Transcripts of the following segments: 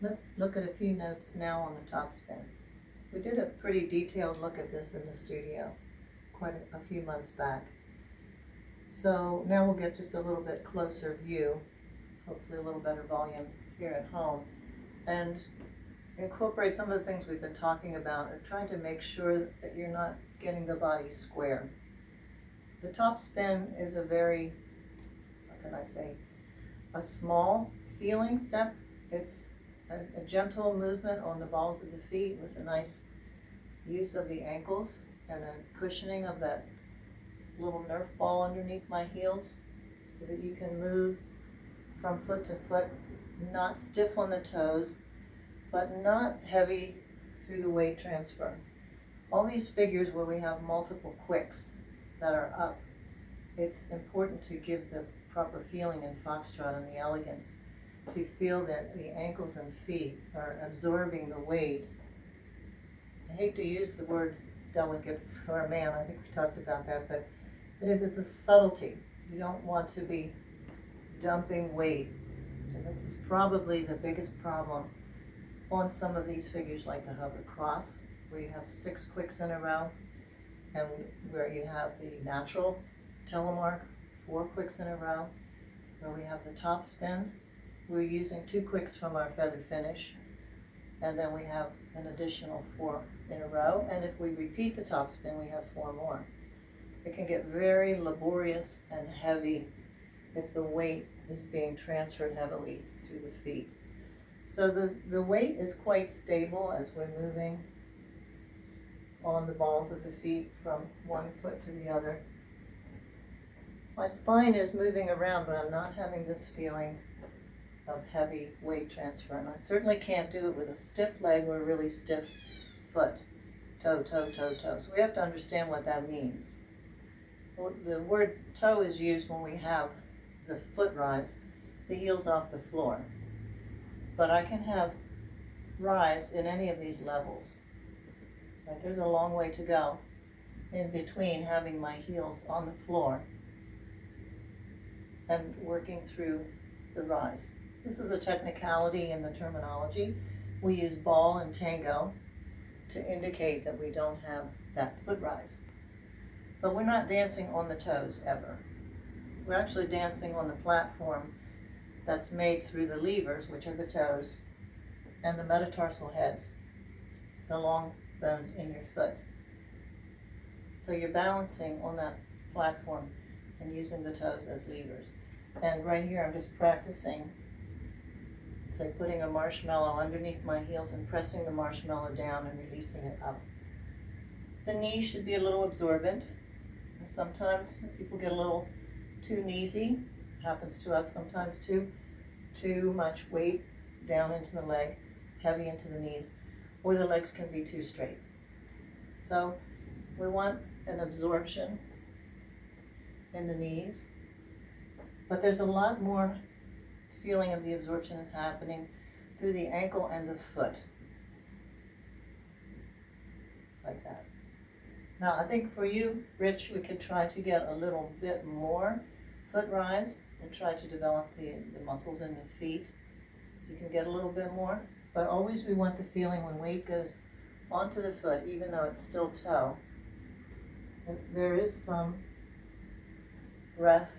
Let's look at a few notes now on the Topspin. We did a pretty detailed look at this in the studio quite a few months back. So now we'll get just a little bit closer view, hopefully a little better volume here at home, and incorporate some of the things we've been talking about and trying to make sure that you're not getting the body square. The Topspin is a very, what can I say, a small feeling step. It's a gentle movement on the balls of the feet with a nice use of the ankles and a cushioning of that little Nerf ball underneath my heels so that you can move from foot to foot, not stiff on the toes, but not heavy through the weight transfer. All these figures where we have multiple quicks that are up, it's important to give the proper feeling in Foxtrot and the elegance to feel that the ankles and feet are absorbing the weight. I hate to use the word delicate for a man, I think we talked about that, but it's a subtlety. You don't want to be dumping weight. And this is probably the biggest problem on some of these figures like the hover cross, where you have 6 quicks in a row, and where you have the natural telemark, 4 quicks in a row, where we have the Topspin. We're using 2 quicks from our feather finish, and then we have an additional 4 in a row, and if we repeat the Topspin, we have 4 more. It can get very laborious and heavy if the weight is being transferred heavily through the feet. So the weight is quite stable as we're moving on the balls of the feet from one foot to the other. My spine is moving around, but I'm not having this feeling of heavy weight transfer. And I certainly can't do it with a stiff leg or a really stiff foot. Toe, toe, toe, toe. So we have to understand what that means. The word toe is used when we have the foot rise, the heels off the floor. But I can have rise in any of these levels. Right? There's a long way to go in between having my heels on the floor and working through the rise. So this is a technicality in the terminology. We use ball and tango to indicate that we don't have that foot rise. But we're not dancing on the toes ever. We're actually dancing on the platform that's made through the levers, which are the toes, and the metatarsal heads, the long bones in your foot. So you're balancing on that platform and using the toes as levers. And right here I'm just practicing, say putting a marshmallow underneath my heels and pressing the marshmallow down and releasing it up. The knee should be a little absorbent. And sometimes people get a little too kneesy. Happens to us sometimes too. Too much weight down into the leg, heavy into the knees, or the legs can be too straight. So we want an absorption in the knees, but there's a lot more feeling of the absorption that's happening through the ankle and the foot, like that. Now I think for you, Rich, we could try to get a little bit more foot rise and try to develop the muscles in the feet so you can get a little bit more. But always we want the feeling when weight goes onto the foot, even though it's still toe, and there is some breath,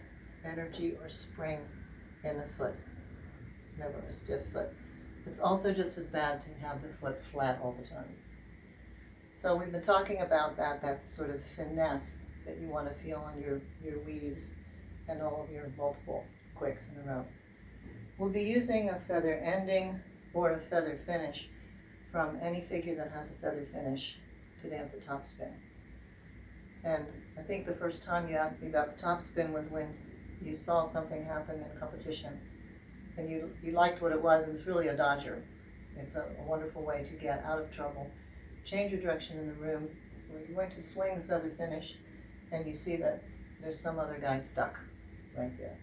energy, or spring in the foot. It's never a stiff foot. It's also just as bad to have the foot flat all the time. So we've been talking about that sort of finesse that you want to feel on your weaves and all of your multiple quicks in a row. We'll be using a feather ending or a feather finish from any figure that has a feather finish to dance a Topspin. And I think the first time you asked me about the Topspin was when you saw something happen in a competition and you liked what it was. It was really a dodger. It's a wonderful way to get out of trouble. Change your direction in the room where you're going to swing the feather finish and you see that there's some other guy stuck right there.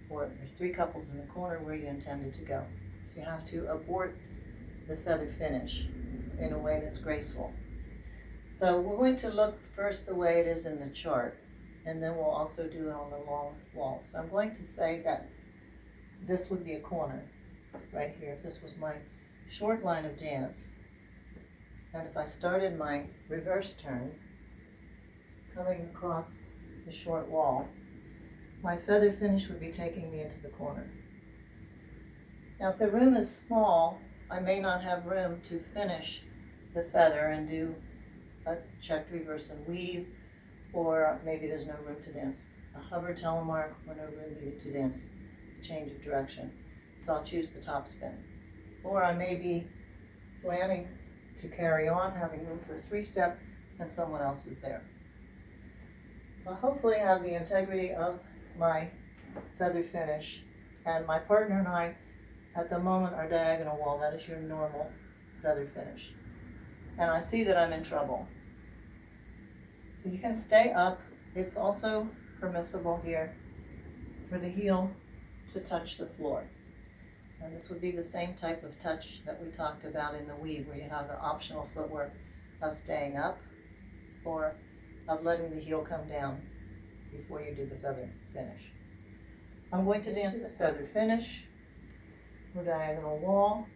Or there's 3 couples in the corner where you intended to go. So you have to abort the feather finish in a way that's graceful. So we're going to look first the way it is in the chart, and then we'll also do it on the long wall. So I'm going to say that this would be a corner right here. If this was my short line of dance, and if I started my reverse turn, coming across the short wall, my feather finish would be taking me into the corner. Now if the room is small, I may not have room to finish the feather and do a checked reverse and weave, or maybe there's no room to dance a hover telemark or no room to dance a change of direction. So I'll choose the topspin. Or I may be planning to carry on, having room for a 3-step, and someone else is there. I'll hopefully have the integrity of my feather finish, and my partner and I at the moment are diagonal wall. That is your normal feather finish. And I see that I'm in trouble. So you can stay up. It's also permissible here for the heel to touch the floor. And this would be the same type of touch that we talked about in the weave, where you have the optional footwork of staying up or of letting the heel come down before you do the feather finish. I'm going to dance a feather finish. We're diagonal wall.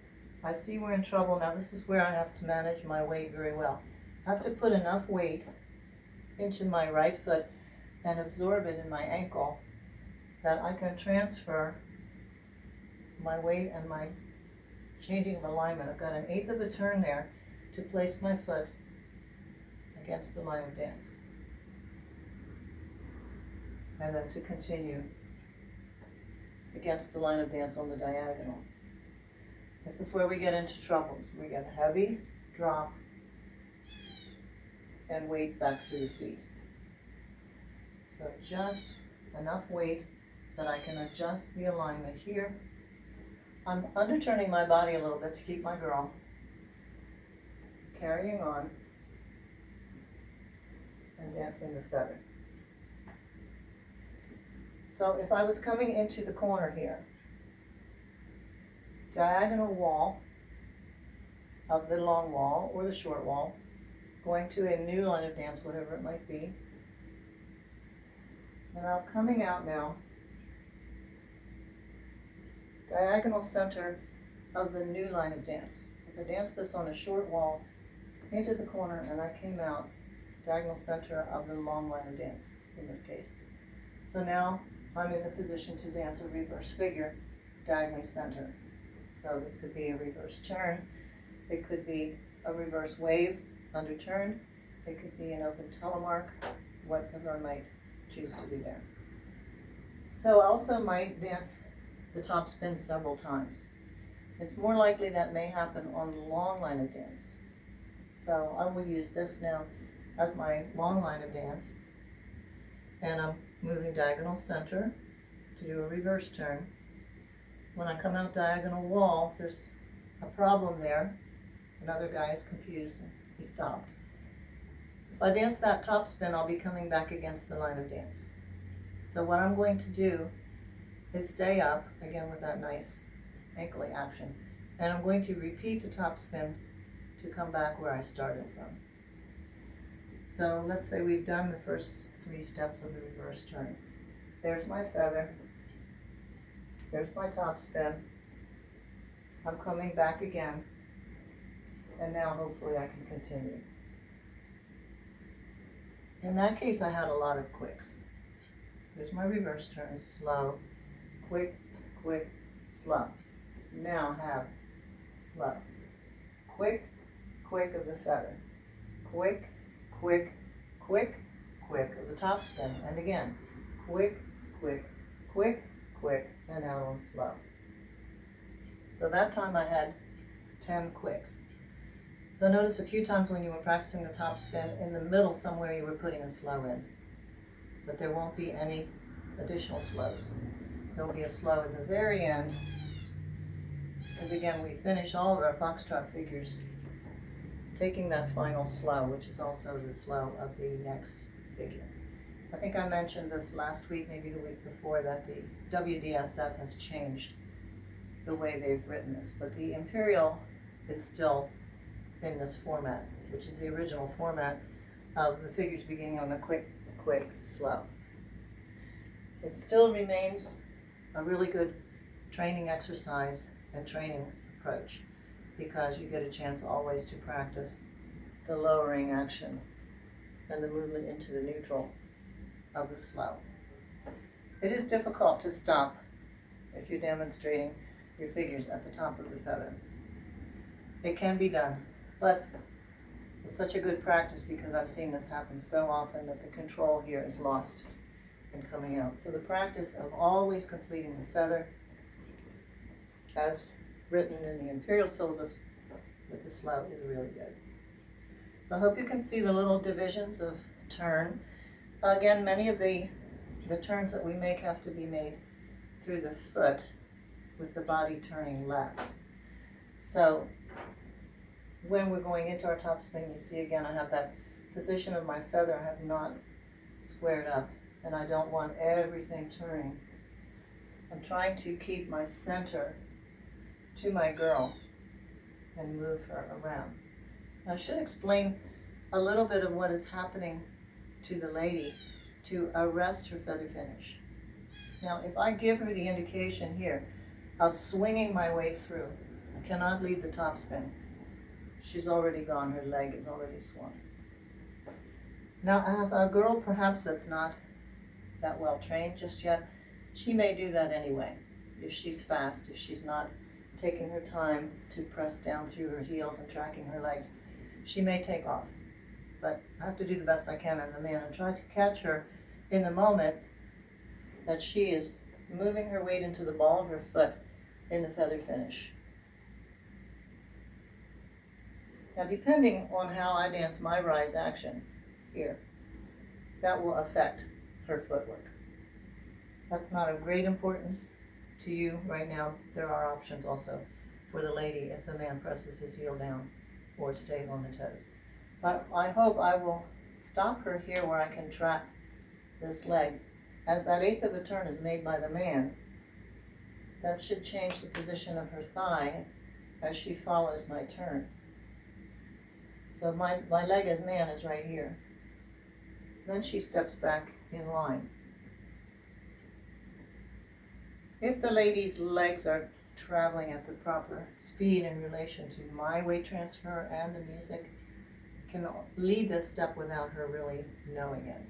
I see we're in trouble. Now this is where I have to manage my weight very well. I have to put enough weight into my right foot and absorb it in my ankle that I can transfer my weight and my changing of alignment. I've got an 1/8 of a turn there to place my foot against the line of dance. And then to continue against the line of dance on the diagonal. This is where we get into trouble. We get a heavy drop and weight back through the feet. So just enough weight that I can adjust the alignment here. I'm underturning my body a little bit to keep my girl. Carrying on and dancing the feather. So if I was coming into the corner here, diagonal wall of the long wall or the short wall, going to a new line of dance, whatever it might be. And I'm coming out now, diagonal center of the new line of dance. So if I dance this on a short wall into the corner and I came out, diagonal center of the long line of dance in this case. So now I'm in the position to dance a reverse figure, diagonally center. So this could be a reverse turn, it could be a reverse wave, underturn, it could be an open telemark, whatever I might choose to do there. So I also might dance the topspin several times. It's more likely that may happen on the long line of dance. So I will use this now as my long line of dance, and I'm moving diagonal center to do a reverse turn. When I come out diagonal wall, there's a problem there. Another guy is confused and he stopped. If I dance that topspin, I'll be coming back against the line of dance. So what I'm going to do is stay up, again with that nice ankle action, and I'm going to repeat the topspin to come back where I started from. So let's say we've done the first 3 steps of the reverse turn. There's my feather, there's my topspin, I'm coming back again, and now hopefully I can continue. In that case I had a lot of quicks. There's my reverse turn, slow, quick, quick, slow. Now have slow, quick, quick of the feather, quick, quick, quick, quick of the topspin, and again, quick, quick, quick, quick, and out on slow. So that time I had 10 quicks. So notice a few times when you were practicing the topspin, in the middle somewhere you were putting a slow in, but there won't be any additional slows. There'll be a slow at the very end, because again, we finish all of our Foxtrot figures taking that final slow, which is also the slow of the next figure. I think I mentioned this last week, maybe the week before, that the WDSF has changed the way they've written this, but the Imperial is still in this format, which is the original format of the figures beginning on the quick, quick, slow. It still remains a really good training exercise and training approach. because you get a chance always to practice the lowering action and the movement into the neutral of the slow. It is difficult to stop if you're demonstrating your figures at the top of the feather. It can be done, but it's such a good practice because I've seen this happen so often that the control here is lost in coming out. So the practice of always completing the feather as written in the Imperial syllabus with the slow is really good. So I hope you can see the little divisions of turn. Again, many of the turns that we make have to be made through the foot with the body turning less. So when we're going into our top spin, you see again I have that position of my feather I have not squared up, and I don't want everything turning. I'm trying to keep my center to my girl and move her around. I should explain a little bit of what is happening to the lady to arrest her feather finish. Now, if I give her the indication here of swinging my way through, I cannot leave the top spin. She's already gone, her leg is already swung. Now, I have a girl perhaps that's not that well trained just yet. She may do that anyway, if she's fast, if she's not taking her time to press down through her heels and tracking her legs. She may take off, but I have to do the best I can as a man and try to catch her in the moment that she is moving her weight into the ball of her foot in the feather finish. Now, depending on how I dance my rise action here, that will affect her footwork. That's not of great importance to you right now. There are options also for the lady if the man presses his heel down or stays on the toes. But I hope I will stop her here where I can track this leg. As that eighth of a turn is made by the man, that should change the position of her thigh as she follows my turn. So my leg as man is right here. Then she steps back in line. If the lady's legs are traveling at the proper speed in relation to my weight transfer and the music, can lead this step without her really knowing it.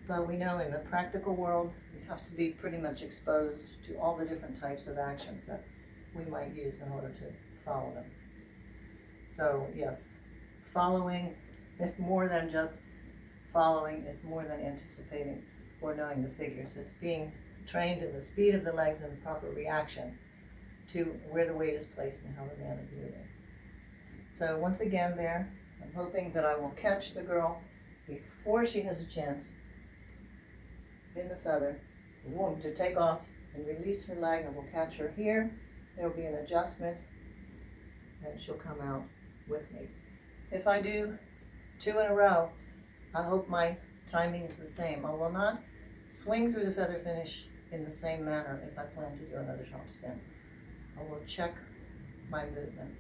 But we know in the practical world, we have to be pretty much exposed to all the different types of actions that we might use in order to follow them. So yes, following is more than just following, it's more than anticipating or knowing the figures. It's being trained in the speed of the legs and the proper reaction to where the weight is placed and how the man is moving. So once again there, I'm hoping that I will catch the girl before she has a chance in the feather. I'm going to take off and release her leg. I will catch her here. There will be an adjustment and she'll come out with me. If I do 2 in a row, I hope my timing is the same. I will not swing through the feather finish in the same manner if I plan to do another top spin. I will check my movement.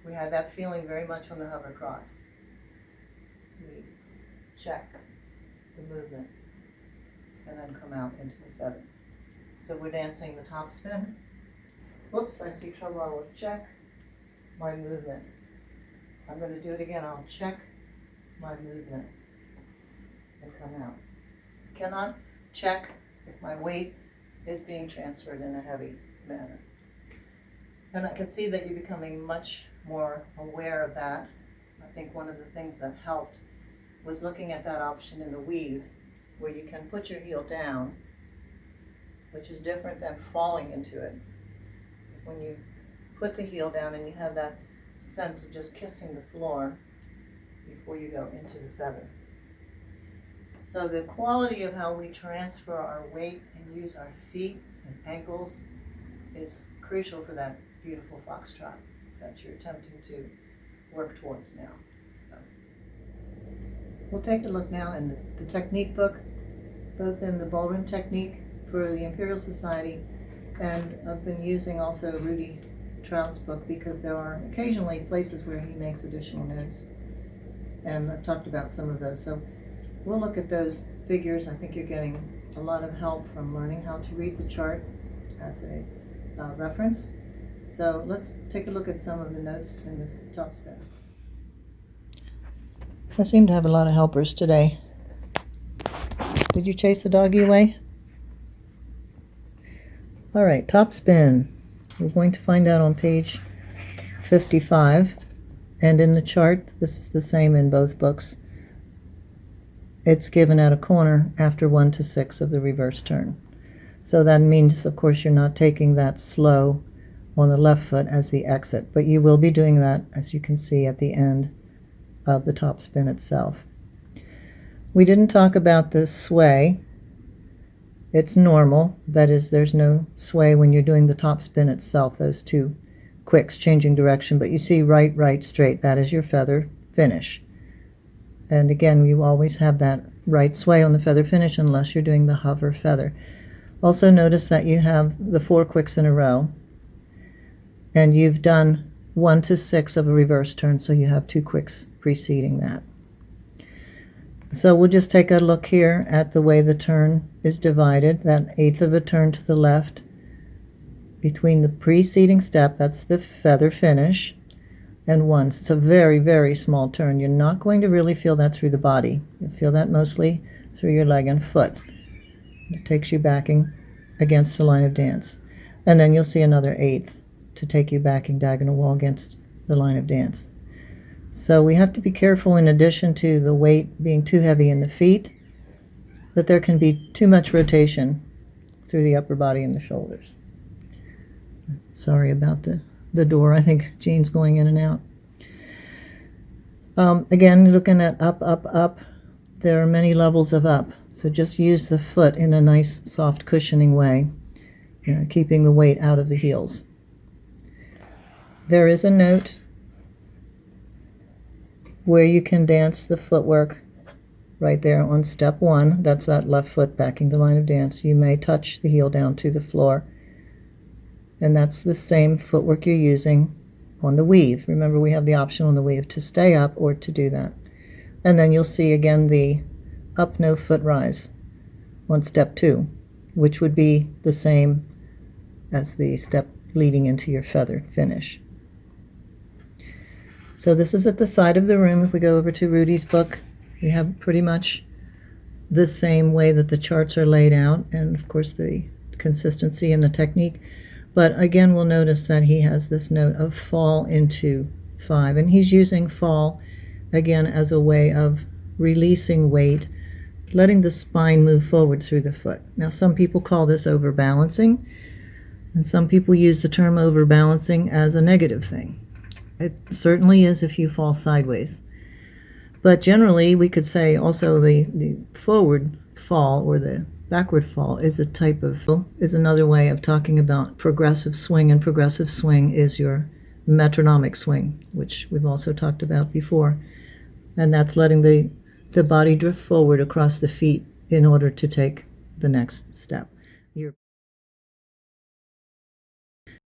We had that feeling very much on the hover cross. We check the movement and then come out into the feather. So we're dancing the top spin. Whoops, I see trouble. I will check my movement. I'm going to do it again. I'll check my movement and come out. Cannot check if my weight is being transferred in a heavy manner. And I can see that you're becoming much more aware of that. I think one of the things that helped was looking at that option in the weave where you can put your heel down, which is different than falling into it. When you put the heel down and you have that sense of just kissing the floor before you go into the feather. So the quality of how we transfer our weight and use our feet and ankles is crucial for that beautiful foxtrot that you're attempting to work towards now. So we'll take a look now in the technique book, both in the ballroom technique for the Imperial Society, and I've been using also Rudy Trout's book because there are occasionally places where he makes additional notes, and I've talked about some of those. So we'll look at those figures. I think you're getting a lot of help from learning how to read the chart as a reference. So let's take a look at some of the notes in the Topspin. I seem to have a lot of helpers today. Did you chase the doggy away? All right, Topspin. We're going to find out on page 55, and in the chart, this is the same in both books. It's given at a corner after 1 to 6 of the reverse turn. So that means, of course, you're not taking that slow on the left foot as the exit, but you will be doing that, as you can see, at the end of the Topspin itself. We didn't talk about the sway. It's normal. That is, there's no sway when you're doing the Topspin itself, those two quicks changing direction, but you see right, right, straight. That is your feather finish. And again, you always have that right sway on the feather finish unless you're doing the hover feather. Also notice that you have the 4 quicks in a row, and you've done 1 to 6 of a reverse turn, so you have 2 quicks preceding that. So we'll just take a look here at the way the turn is divided, that 1/8 of a turn to the left between the preceding step, that's the feather finish, and 1. It's a very, very small turn. You're not going to really feel that through the body. You'll feel that mostly through your leg and foot. It takes you backing against the line of dance. And then you'll see another 1/8 to take you backing diagonal wall against the line of dance. So we have to be careful, in addition to the weight being too heavy in the feet, that there can be too much rotation through the upper body and the shoulders. Sorry about the door. I think Jean's going in and out. Again, looking at up, up, up, there are many levels of up. So just use the foot in a nice, soft, cushioning way, keeping the weight out of the heels. There is a note where you can dance the footwork right there on step 1. That's that left foot backing the line of dance. You may touch the heel down to the floor, and that's the same footwork you're using on the weave. Remember, we have the option on the weave to stay up or to do that. And then you'll see again the up no foot rise on step 2, which would be the same as the step leading into your feather finish. So this is at the side of the room. If we go over to Rudy's book, we have pretty much the same way that the charts are laid out, and of course the consistency and the technique. But again, we'll notice that he has this note of fall into 5, and he's using fall again as a way of releasing weight, letting the spine move forward through the foot. Now, some people call this overbalancing, and some people use the term overbalancing as a negative thing. It certainly is if you fall sideways. But generally, we could say also the forward fall or the backward fall is another way of talking about progressive swing, and progressive swing is your metronomic swing, which we've also talked about before. And that's letting the body drift forward across the feet in order to take the next step.